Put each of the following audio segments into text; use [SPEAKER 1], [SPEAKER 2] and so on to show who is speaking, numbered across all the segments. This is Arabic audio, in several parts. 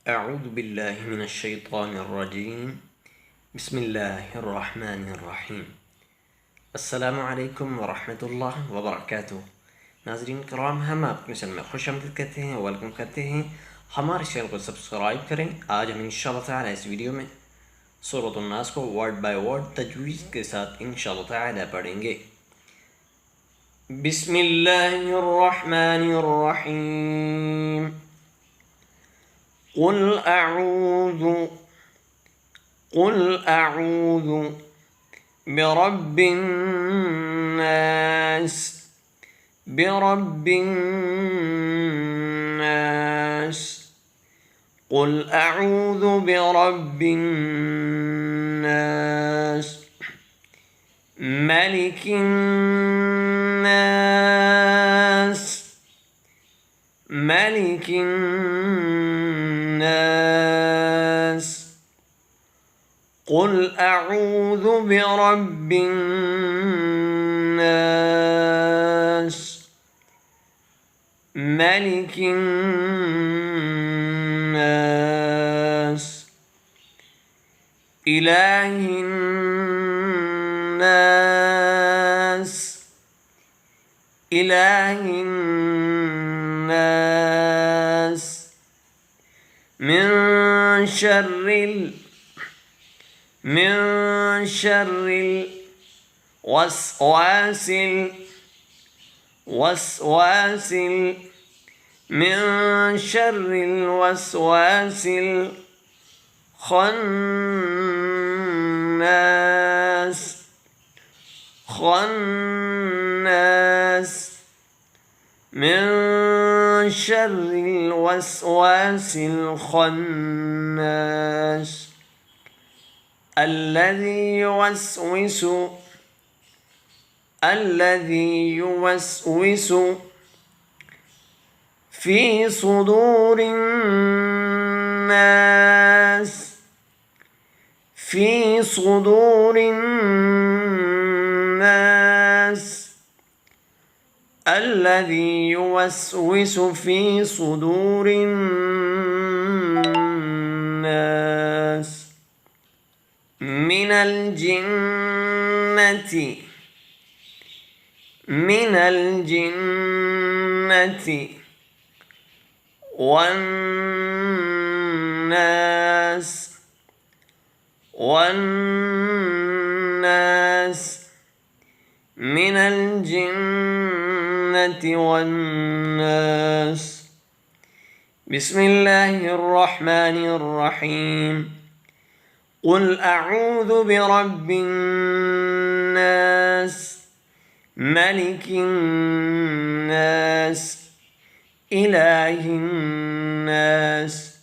[SPEAKER 1] أعوذ بالله من الشيطان الرجيم بسم الله الرحمن الرحیم السلام علیکم ورحمة الله وبرکاتہ. ناظرین کرام ہم آپ کے چینل میں خوش آمدید کہتے ہیں، ویلکم کرتے ہیں. ہمارے چینل کو سبسکرائب کریں. آج ہم انشاءاللہ تعالی اس ویڈیو میں سورۃ الناس کو ورڈ بائی ورڈ تجویز کے ساتھ انشاءاللہ تعالی پڑھیں گے. بسم اللہ الرحمن الرحیم. قل أعوذ برب الناس قل أعوذ برب الناس ملك الناس قل أعوذ برب الناس ملك الناس إله الناس من شر الوسواس الخناس من شر الوسواس الخناس الذي يوسوس في صدور الناس الذي يوسوس في صدور الناس من الجنة والناس من الجنة والناس. بسم الله الرحمن الرحيم. قل أعوذ برب الناس ملك الناس إله الناس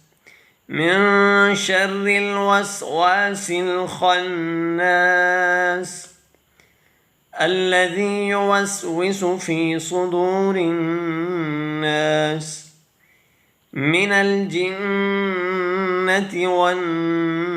[SPEAKER 1] من شر الوسواس الخناس الذي يوسوس في صدور الناس من الجنة والناس.